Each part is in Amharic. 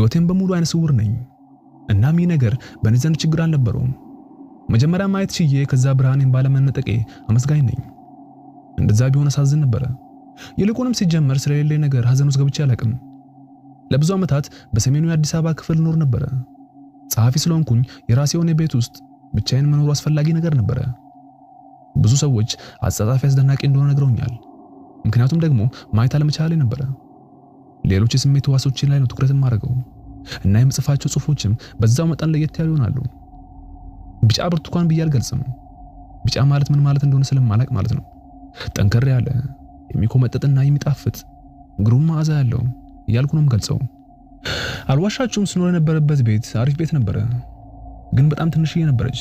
ህይወቴን በሙሉ አይነ ስውር ነኝ። እናም ይህ ነገር በእኔ ዘንድ ችግር አልነበረውም። መጀመሪያ ማየት ችዬ ከዛ ብርሃኔን ባለመነጠቄ አመስጋኝ ነኝ። እንደዛ ቢሆን አሳዝን ነበረ። ይልቁንም ሲጀመር ስለሌለኝ ነገር ሐዘን ውስጥ ገብቼ አላቅም። ለብዙ ዓመታት በሰሜኑ የአዲስ አበባ ክፍል ኖር ነበረ። ጸሐፊ ስለሆንኩኝ የራሴ የሆነ ቤት ውስጥ ብቻዬን መኖሩ አስፈላጊ ነገር ነበረ። ብዙ ሰዎች አጻጻፊ አስደናቂ እንደሆነ ነግረውኛል። ምክንያቱም ደግሞ ማየት አለመቻሌ ነበረ። ሌሎች የስሜት ህዋሶቼ ላይ ነው ትኩረት የማደርገው እና የምጽፋቸው ጽሁፎችም በዛው መጠን ለየት ያሉ ይሆናሉ። ቢጫ ብርቱካን ብዬ አልገልጽም። ቢጫ ማለት ምን ማለት እንደሆነ ስለማላቅ ማለት ነው። ጠንከር ያለ የሚኮመጥጥና የሚጣፍጥ ግሩም መዓዛ ያለው እያልኩ ነው የምገልጸው። አልዋሻችሁም፣ ስኖር የነበረበት ቤት አሪፍ ቤት ነበረ፣ ግን በጣም ትንሽዬ ነበረች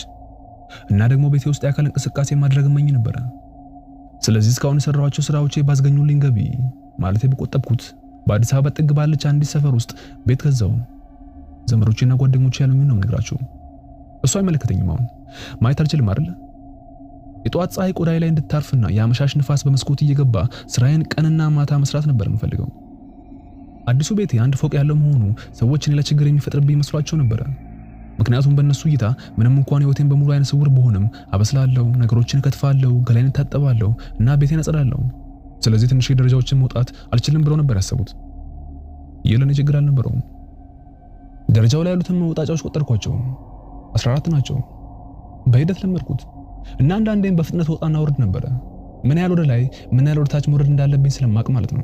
እና ደግሞ ቤቴ ውስጥ የአካል እንቅስቃሴ ማድረግ እመኝ ነበረ። ስለዚህ እስካሁን የሰራኋቸው ስራዎቼ ባስገኙልኝ ገቢ ማለቴ በቆጠብኩት በአዲስ አበባ ጥግ ባለች አንዲት ሰፈር ውስጥ ቤት ገዛው። ዘመዶቼና ጓደኞቼ ያሉኝ ነው የምነግራቸው። እሱ አይመለከተኝም። አሁን ማየት አልችልም አይደል? የጧት ፀሐይ ቆዳይ ላይ እንድታርፍና የአመሻሽ ንፋስ በመስኮት እየገባ ስራዬን ቀንና ማታ መስራት ነበር የምፈልገው። አዲሱ ቤቴ አንድ ፎቅ ያለው መሆኑ ሰዎች እኔ ላይ ችግር የሚፈጥርብኝ መስሏቸው ነበረ። ምክንያቱም በእነሱ እይታ ምንም እንኳን ህይወቴን በሙሉ አይነ ስውር በሆንም አበስላለሁ፣ ነገሮችን ከትፋለሁ፣ ገላይን ታጠባለሁ እና ቤቴን አጸዳለሁ። ስለዚህ ትንሽ ደረጃዎችን መውጣት አልችልም ብለው ነበር ያሰቡት። ይህ ለኔ ችግር አልነበረውም። ደረጃው ላይ ያሉትን መውጣጫዎች ቆጠርኳቸው። 14 ናቸው። በሂደት ለመድኩት እና አንዳንዴም በፍጥነት ወጣና ወርድ ነበረ። ምን ያህል ወደ ላይ ምን ያህል ወደ ታች መውረድ እንዳለብኝ ስለማቅ ማለት ነው።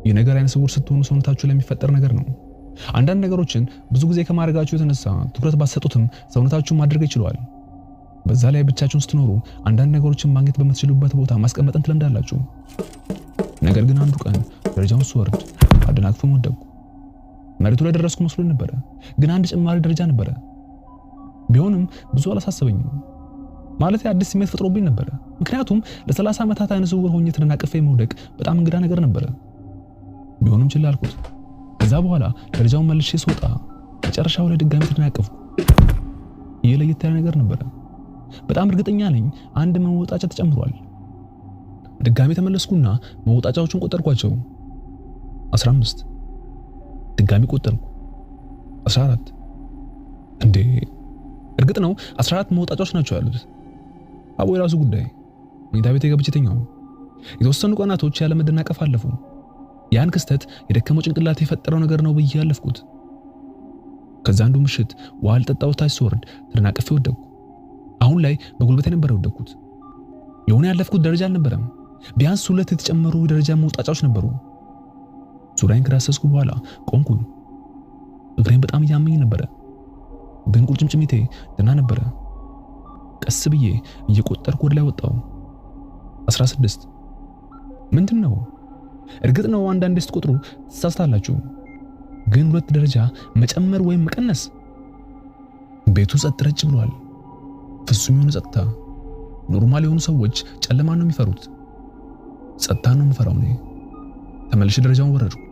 ይህ ነገር አይነ ስውር ስትሆኑ ሰውነታችሁ ላይ የሚፈጠር ነገር ነው። አንዳንድ ነገሮችን ብዙ ጊዜ ከማድረጋችሁ የተነሳ ትኩረት ባሰጡትም ሰውነታችሁ ማድረግ ይችላል። በዛ ላይ ብቻችሁን ስትኖሩ አንዳንድ ነገሮችን ማግኘት በምትችሉበት ቦታ ማስቀመጥን ትለምዳላችሁ። ነገር ግን አንዱ ቀን ደረጃውን ስወርድ አደናቅፎ ወደቅኩ። መሬቱ ላይ ደረስኩ መስሎኝ ነበረ፣ ግን አንድ ጭማሪ ደረጃ ነበረ። ቢሆንም ብዙ አላሳሰበኝም። ማለት አዲስ ስሜት ፈጥሮብኝ ነበረ። ምክንያቱም ለ30 ዓመታት አይነ ስውር ሆኜ ተደናቅፌ መውደቅ በጣም እንግዳ ነገር ነበረ። ቢሆንም ችላ አልኩት። ከዛ በኋላ ደረጃውን መልሼ ስወጣ መጨረሻው ላይ ድጋሚ ተደናቀፍኩ። ይህ ለየት ያለ ነገር ነበረ። በጣም እርግጠኛ ነኝ አንድ መወጣጫ ተጨምሯል። ድጋሚ ተመለስኩና መወጣጫዎቹን ቆጠርኳቸው። 15 ድጋሚ ቆጠርኩ። 14 እንዴ! እርግጥ ነው 14 መወጣጫዎች ናቸው ያሉት። አቦ የራሱ ጉዳይ። መኝታ ቤት ገብቼ ተኛሁ። የተወሰኑ ቀናቶች ያለ መደናቀፍ አለፉ። ያን ክስተት የደከመው ጭንቅላት የፈጠረው ነገር ነው ብዬ ያለፍኩት። ከዛ አንዱ ምሽት ውሃ ልጠጣው ታች ስወርድ ተደናቅፌ ወደቅኩ። አሁን ላይ በጉልበቴ ነበር ወደቅኩት። የሆነ ያለፍኩት ደረጃ አልነበረም። ቢያንስ 2 የተጨመሩ ደረጃ መውጣጫዎች ነበሩ። ዙሪያዬን ከዳሰስኩ በኋላ ቆምኩኝ። እግሬን በጣም እያመኝ ነበረ፣ ግን ቁርጭምጭሚቴ ደህና ነበረ። ቀስ ብዬ እየቆጠርኩ ወደ ላይ ወጣሁ። 16 ምንድን ነው? እርግጥ ነው አንዳንዴ ስትቆጥሩ ትሳሳታላችሁ፣ ግን 2 ደረጃ መጨመር ወይም መቀነስ። ቤቱ ጸጥ ረጭ ብሏል። ፍጹም የሆነ ጸጥታ። ኖርማል የሆኑ ሰዎች ጨለማን ነው የሚፈሩት። ጸጥታ ነው የምፈራው እኔ። ተመልሼ ደረጃውን ወረድኩ።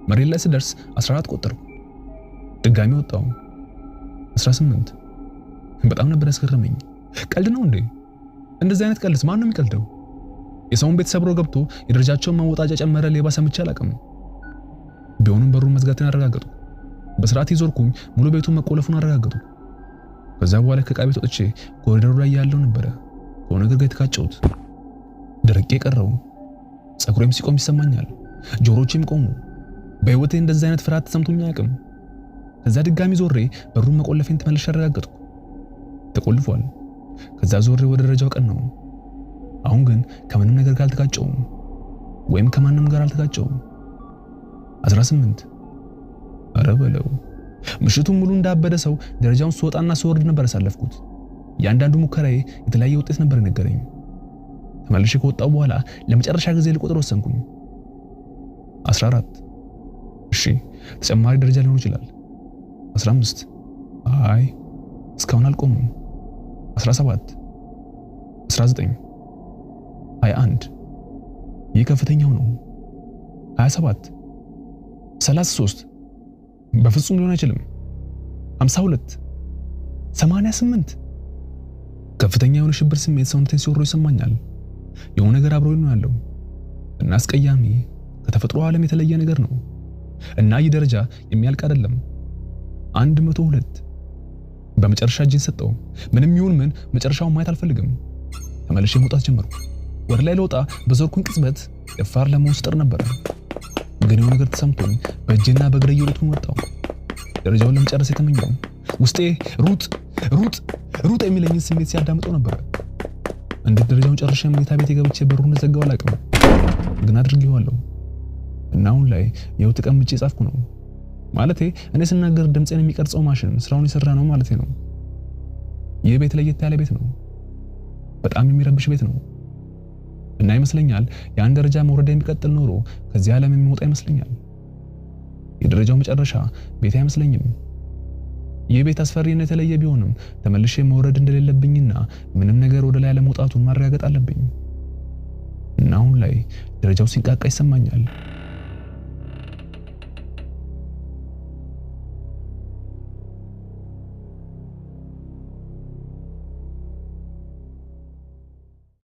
መሬት ላይ ስደርስ 14 ቆጠርኩ። ድጋሚ ወጣሁ። 18 በጣም ነበር ያስገረመኝ። ቀልድ ነው እንዴ? እንደዚህ አይነት ቀልድስ ማን ነው የሚቀልደው? የሰውን ቤት ሰብሮ ገብቶ የደረጃቸውን መወጣጫ ጨመረ ሌባ ሰምቼ አላውቅም። ቢሆንም በሩን መዝጋትን አረጋገጡ። በስርዓት ይዞርኩኝ ሙሉ ቤቱን መቆለፉን አረጋገጡ። ከዛ በኋላ ከዕቃ ቤት ወጥቼ ኮሪደሩ ላይ ያለው ነበረ ከሆነ ነገር ጋር የተካጨሁት። ደረቄ ቀረው። ፀጉሬም ሲቆም ይሰማኛል። ጆሮቼም ቆሙ። በህይወቴ እንደዚህ አይነት ፍርሃት ተሰምቶኝ አያውቅም። ከዛ ድጋሚ ዞሬ በሩን መቆለፌን ተመልሼ አረጋገጥኩ። ተቆልፏል። ከዛ ዞሬ ወደ ደረጃው ቀናሁ። አሁን ግን ከምንም ነገር ጋር አልተጋጨውም፣ ወይም ከማንም ጋር አልተጋጨውም። 18 አረ በለው። ምሽቱን ሙሉ እንዳበደ ሰው ደረጃውን ስወጣና ስወርድ ነበር ያሳለፍኩት። ያንዳንዱ ሙከራዬ የተለያየ ውጤት ነበር ነገረኝ። ተመልሼ ከወጣሁ በኋላ ለመጨረሻ ጊዜ ልቆጥር ወሰንኩኝ። 14 እሺ፣ ተጨማሪ ደረጃ ሊኖር ይችላል። 15 አይ እስካሁን አልቆምም። 17 19 21 ይህ ከፍተኛው ነው። 27 33 በፍጹም ሊሆን አይችልም። 52 88 ከፍተኛ የሆነ ሽብር ስሜት ሰውነቴን ሲወሮ ይሰማኛል። የሆነ ነገር አብሮኝ ነው ያለው እና አስቀያሚ ከተፈጥሮ ዓለም የተለየ ነገር ነው። እና ይህ ደረጃ የሚያልቅ አይደለም። 102 በመጨረሻ እጄን ሰጠው። ምንም ይሁን ምን መጨረሻውን ማየት አልፈልግም። ተመልሼ መውጣት ጀመርኩ። ወደ ላይ ልወጣ በዞርኩኝ ቅጽበት ደፋር ለመሆን ስጥር ነበር። ግን የሆነ ነገር ተሰምቶኝ በእጄና በእግሬ እየሮጥኩኝ ወጣሁ። ደረጃውን ለመጨረስ የተመኘው ውስጤ ሩጥ ሩጥ ሩጥ የሚለኝን ስሜት ሲያዳምጠው ነበር። እንዴት ደረጃውን ጨርሼ መኝታ ቤት የገብቼ በሩን ዘጋው አላውቅም፣ ግን አድርጌዋለሁ። እና አሁን ላይ ይኸው ተቀምጬ ጻፍኩ ነው። ማለቴ እኔ ስናገር ድምጼን የሚቀርጸው ማሽን ስራውን የሰራ ነው ማለቴ ነው። ይህ ቤት ለየት ያለ ቤት ነው። በጣም የሚረብሽ ቤት ነው። እና ይመስለኛል ያን ደረጃ መውረድ የሚቀጥል ኖሮ ከዚህ ዓለም የሚወጣ ይመስለኛል። የደረጃው መጨረሻ ቤት አይመስለኝም። ይህ ቤት አስፈሪና የተለየ ቢሆንም ተመልሼ መውረድ እንደሌለብኝና ምንም ነገር ወደ ላይ ለመውጣቱን ማረጋገጥ አለብኝ። እና አሁን ላይ ደረጃው ሲንቃቃ ይሰማኛል።